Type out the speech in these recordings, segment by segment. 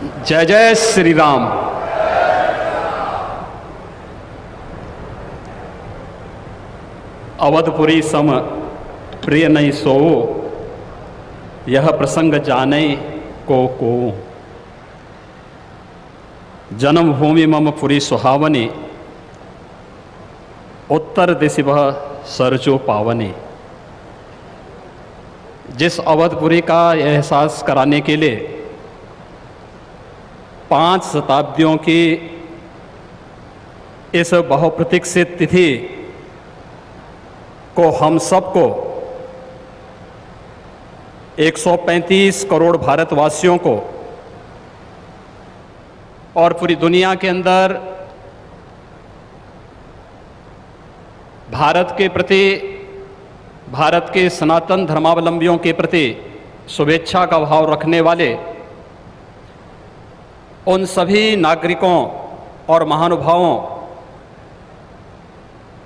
जय जय श्री राम। अवधपुरी सम प्रिय नहीं सोओ, यह प्रसंग जाने को। जन्मभूमि मम पुरी सुहावनी, उत्तर दिशि वह सरजो पावनी। जिस अवधपुरी का एहसास कराने के लिए 5 शताब्दियों की इस बहुप्रतीक्षित तिथि को हम सबको 135 करोड़ भारतवासियों को और पूरी दुनिया के अंदर भारत के प्रति, भारत के सनातन धर्मावलंबियों के प्रति शुभेच्छा का भाव रखने वाले उन सभी नागरिकों और महानुभावों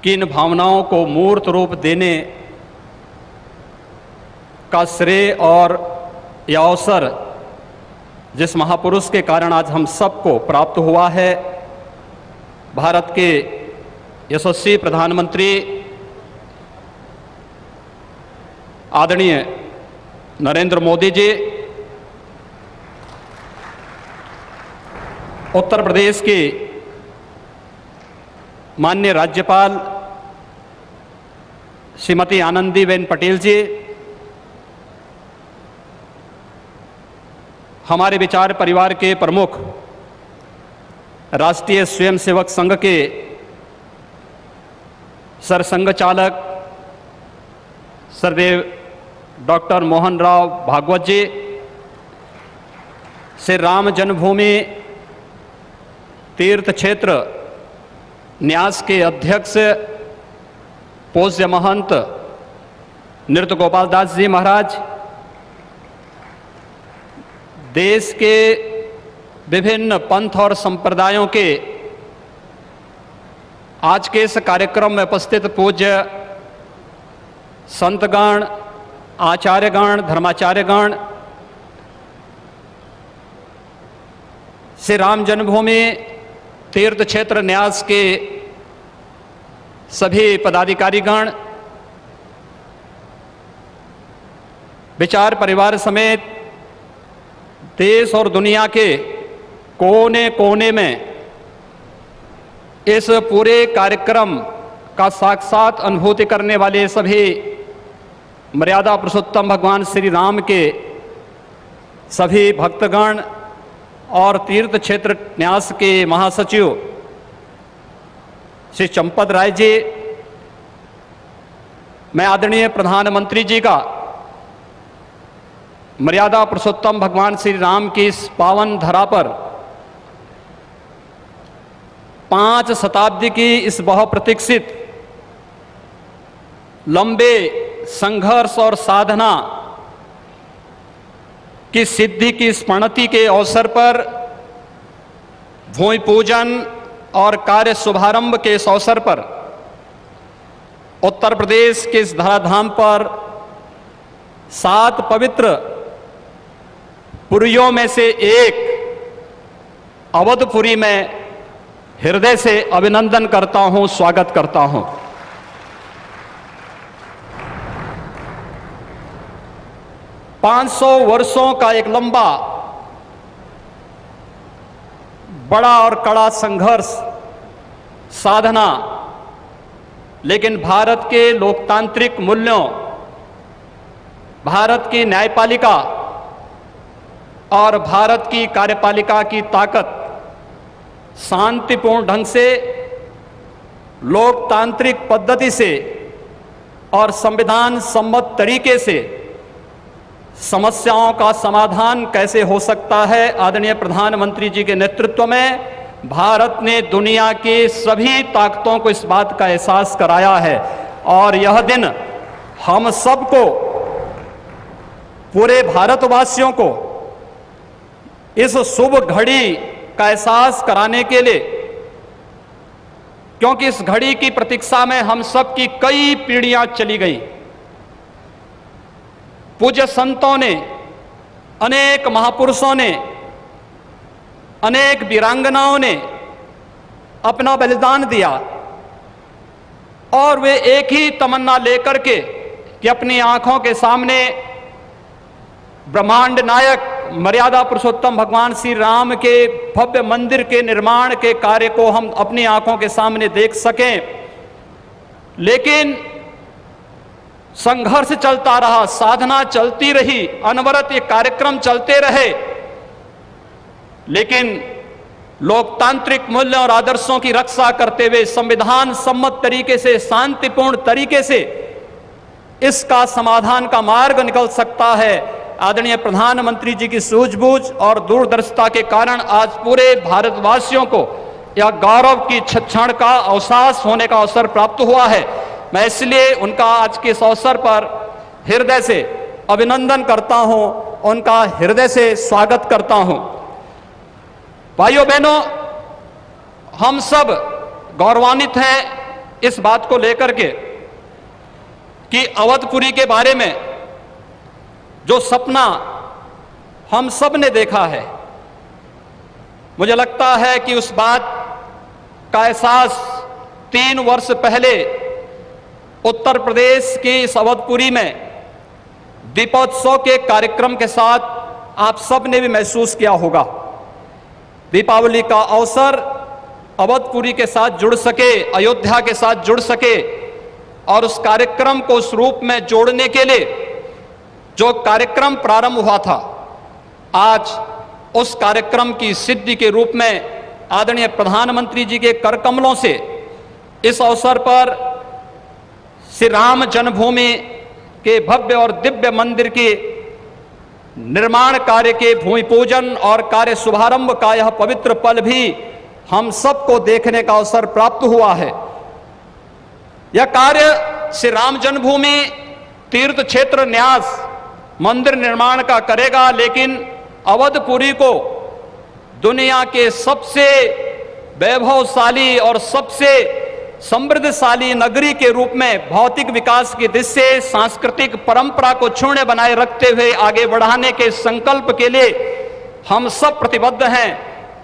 की इन भावनाओं को मूर्त रूप देने का श्रेय और यह अवसर जिस महापुरुष के कारण आज हम सबको प्राप्त हुआ है, भारत के यशस्वी प्रधानमंत्री आदरणीय नरेंद्र मोदी जी, उत्तर प्रदेश के माननीय राज्यपाल श्रीमती आनंदीबेन पटेल जी, हमारे विचार परिवार के प्रमुख राष्ट्रीय स्वयंसेवक संघ के सरसंघ चालक सरदेव डॉक्टर मोहन राव भागवत जी, श्री राम जन्मभूमि तीर्थ क्षेत्र न्यास के अध्यक्ष पूज्य महंत नृत्य गोपाल दास जी महाराज, देश के विभिन्न पंथ और संप्रदायों के आज के इस कार्यक्रम में उपस्थित पूज्य संतगण, आचार्यगण, धर्माचार्यगण, श्री राम जन्मभूमि तीर्थ क्षेत्र न्यास के सभी पदाधिकारीगण, विचार परिवार समेत देश और दुनिया के कोने कोने में इस पूरे कार्यक्रम का साक्षात अनुभूति करने वाले सभी मर्यादा पुरुषोत्तम भगवान श्री राम के सभी भक्तगण और तीर्थ क्षेत्र न्यास के महासचिव श्री चंपत राय जी, मैं आदरणीय प्रधानमंत्री जी का मर्यादा पुरुषोत्तम भगवान श्री राम की इस पावन धरा पर 5 शताब्दी की इस बहुप्रतीक्षित लंबे संघर्ष और साधना की सिद्धि की स्मृति के अवसर पर भूमि पूजन और कार्य शुभारंभ के इस अवसर पर उत्तर प्रदेश के इस धराधाम पर 7 पवित्र पुरियों में से एक अवधपुरी में हृदय से अभिनंदन करता हूं, स्वागत करता हूं। पांच 500 वर्षों का एक लंबा, बड़ा और कड़ा संघर्ष, साधना, लेकिन भारत के लोकतांत्रिक मूल्यों, भारत की न्यायपालिका और भारत की कार्यपालिका की ताकत शांतिपूर्ण ढंग से, लोकतांत्रिक पद्धति से और संविधान सम्मत तरीके से समस्याओं का समाधान कैसे हो सकता है, आदरणीय प्रधानमंत्री जी के नेतृत्व में भारत ने दुनिया की सभी ताकतों को इस बात का एहसास कराया है। और यह दिन हम सबको, पूरे भारतवासियों को इस शुभ घड़ी का एहसास कराने के लिए, क्योंकि इस घड़ी की प्रतीक्षा में हम सब की कई पीढ़ियां चली गई। पूज्य संतों ने, अनेक महापुरुषों ने अनेक वीरांगनाओं ने अपना बलिदान दिया और वे एक ही तमन्ना लेकर के कि अपनी आंखों के सामने ब्रह्मांड नायक मर्यादा पुरुषोत्तम भगवान श्री राम के भव्य मंदिर के निर्माण के कार्य को हम अपनी आंखों के सामने देख सकें। लेकिन संघर्ष चलता रहा, साधना चलती रही, अनवरत ये कार्यक्रम चलते रहे, लेकिन लोकतांत्रिक मूल्यों और आदर्शों की रक्षा करते हुए संविधान सम्मत तरीके से, शांतिपूर्ण तरीके से इसका समाधान का मार्ग निकल सकता है। आदरणीय प्रधानमंत्री जी की सूझबूझ और दूरदर्शिता के कारण आज पूरे भारतवासियों को यह गौरव की क्षण का अवसास होने का अवसर प्राप्त हुआ है। मैं इसलिए उनका आज के इस अवसर पर हृदय से अभिनंदन करता हूं, उनका हृदय से स्वागत करता हूं। भाइयों बहनों, हम सब गौरवान्वित हैं इस बात को लेकर के कि अवधपुरी के बारे में जो सपना हम सब ने देखा है, मुझे लगता है कि उस बात का एहसास 3 वर्ष पहले उत्तर प्रदेश की इस अवधपुरी में दीपोत्सव के कार्यक्रम के साथ आप सब ने भी महसूस किया होगा। दीपावली का अवसर अवधपुरी के साथ जुड़ सके, अयोध्या के साथ जुड़ सके और उस कार्यक्रम को उस रूप में जोड़ने के लिए जो कार्यक्रम प्रारंभ हुआ था, आज उस कार्यक्रम की सिद्धि के रूप में आदरणीय प्रधानमंत्री जी के कर कमलों से इस अवसर पर श्री राम जन्मभूमि के भव्य और दिव्य मंदिर के निर्माण कार्य के भूमि पूजन और कार्य शुभारंभ का यह पवित्र पल भी हम सबको देखने का अवसर प्राप्त हुआ है। यह कार्य श्री राम जन्मभूमि तीर्थ क्षेत्र न्यास मंदिर निर्माण का करेगा, लेकिन अवधपुरी को दुनिया के सबसे वैभवशाली और सबसे समृद्धशाली नगरी के रूप में भौतिक विकास की दृष्टि से सांस्कृतिक परंपरा को क्षुण्ण बनाए रखते हुए आगे बढ़ाने के संकल्प के लिए हम सब प्रतिबद्ध हैं।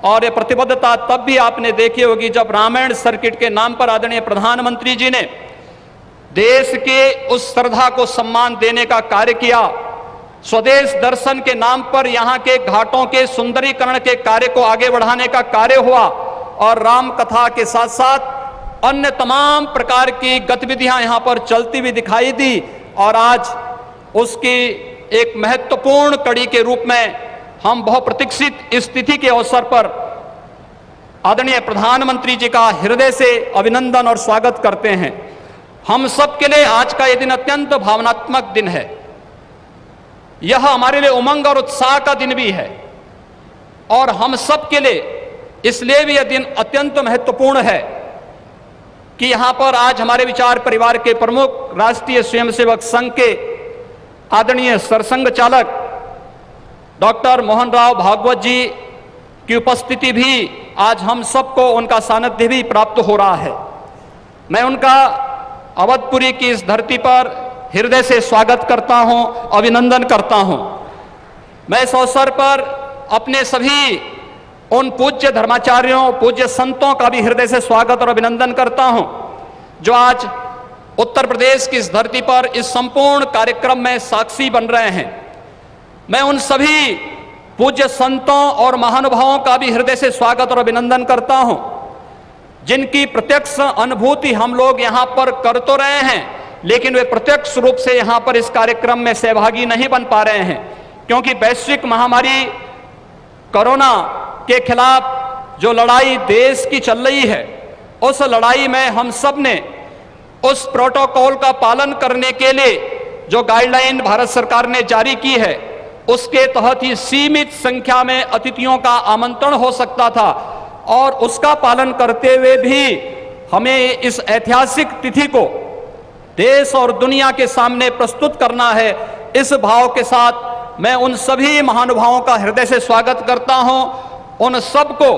और ये प्रतिबद्धता तब भी आपने देखी होगी जब रामायण सर्किट के नाम पर आदरणीय प्रधानमंत्री जी ने देश के उस श्रद्धा को सम्मान देने का कार्य किया। स्वदेश दर्शन के नाम पर यहाँ के घाटों के सुंदरीकरण के कार्य को आगे बढ़ाने का कार्य हुआ और राम कथा के साथ साथ अन्य तमाम प्रकार की गतिविधियां यहां पर चलती हुई दिखाई दी और आज उसकी एक महत्वपूर्ण कड़ी के रूप में हम बहुप्रतीक्षित स्थिति के अवसर पर आदरणीय प्रधानमंत्री जी का हृदय से अभिनंदन और स्वागत करते हैं। हम सब के लिए आज का यह दिन अत्यंत भावनात्मक दिन है। यह हमारे लिए उमंग और उत्साह का दिन भी है और हम सब के लिए इसलिए भी यह दिन अत्यंत महत्वपूर्ण है कि यहां पर आज हमारे विचार परिवार के प्रमुख राष्ट्रीय स्वयंसेवक संघ के आदरणीय सरसंघ चालक डॉक्टर मोहन राव भागवत जी की उपस्थिति भी आज हम सबको उनका सानिध्य भी प्राप्त हो रहा है। मैं उनका अवधपुरी की इस धरती पर हृदय से स्वागत करता हूं, अभिनंदन करता हूं। मैं इस अवसर पर अपने सभी उन पूज्य धर्माचार्यों, पूज्य संतों का भी हृदय से स्वागत और अभिनंदन करता हूं जो आज उत्तर प्रदेश की इस धरती पर इस संपूर्ण कार्यक्रम में साक्षी बन रहे हैं। मैं उन सभी पूज्य संतों और महानुभावों का भी हृदय से स्वागत और अभिनंदन करता हूं जिनकी प्रत्यक्ष अनुभूति हम लोग यहां पर कर तो रहे हैं, लेकिन वे प्रत्यक्ष रूप से यहां पर इस कार्यक्रम में सहभागी नहीं बन पा रहे हैं क्योंकि वैश्विक महामारी कोरोना के खिलाफ जो लड़ाई देश की चल रही है, उस लड़ाई में हम सब ने उस प्रोटोकॉल का पालन करने के लिए जो गाइडलाइन भारत सरकार ने जारी की है उसके तहत ही सीमित संख्या में अतिथियों का आमंत्रण हो सकता था और उसका पालन करते हुए भी हमें इस ऐतिहासिक तिथि को देश और दुनिया के सामने प्रस्तुत करना है। इस भाव के साथ मैं उन सभी महानुभावों का हृदय से स्वागत करता हूं। उन सबको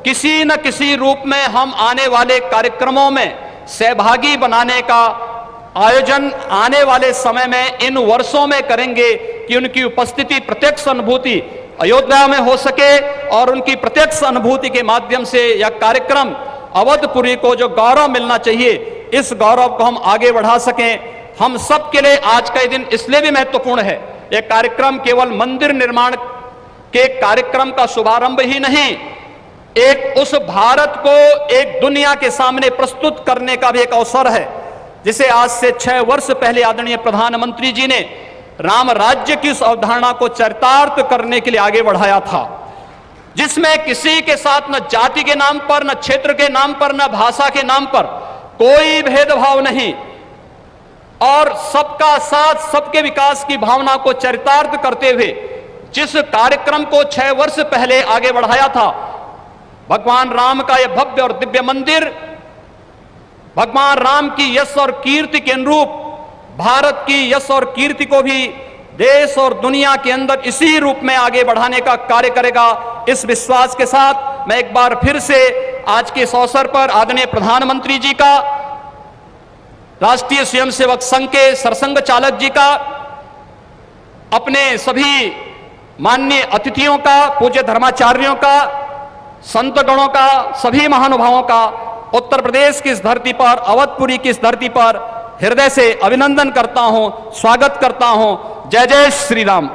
किसी न किसी रूप में हम आने वाले कार्यक्रमों में सहभागी बनाने का आयोजन आने वाले समय में इन वर्षों में करेंगे कि उनकी उपस्थिति, प्रत्यक्ष अनुभूति अयोध्या में हो सके और उनकी प्रत्यक्ष अनुभूति के माध्यम से यह कार्यक्रम अवधपुरी को जो गौरव मिलना चाहिए, इस गौरव को हम आगे बढ़ा सकें। हम सब के लिए आज का दिन इसलिए भी महत्वपूर्ण है। यह कार्यक्रम केवल मंदिर निर्माण के कार्यक्रम का शुभारंभ ही नहीं, एक उस भारत को एक दुनिया के सामने प्रस्तुत करने का भी एक अवसर है, जिसे आज से 6 वर्ष पहले आदरणीय प्रधानमंत्री जी ने राम राज्य की उस अवधारणा को चरितार्थ करने के लिए आगे बढ़ाया था, जिसमें किसी के साथ न जाति के नाम पर, न क्षेत्र के नाम पर, न भाषा के नाम पर कोई भेदभाव नहीं, और सबका साथ, सबके विकास की भावना को चरितार्थ करते हुए जिस कार्यक्रम को 6 वर्ष पहले आगे बढ़ाया था, भगवान राम का यह भव्य और दिव्य मंदिर भगवान राम की यश और कीर्ति के अनुरूप भारत की यश और कीर्ति को भी देश और दुनिया के अंदर इसी रूप में आगे बढ़ाने का कार्य करेगा। इस विश्वास के साथ मैं एक बार फिर से आज के इस अवसर पर आदरणीय प्रधानमंत्री जी का, राष्ट्रीय स्वयंसेवक संघ के सरसंघ चालक जी का, अपने सभी माननीय अतिथियों का, पूज्य धर्माचार्यों का, संत गणों का, सभी महानुभावों का उत्तर प्रदेश की इस धरती पर, अवधपुरी की इस धरती पर हृदय से अभिनंदन करता हूं, स्वागत करता हूं। जय जय श्री राम।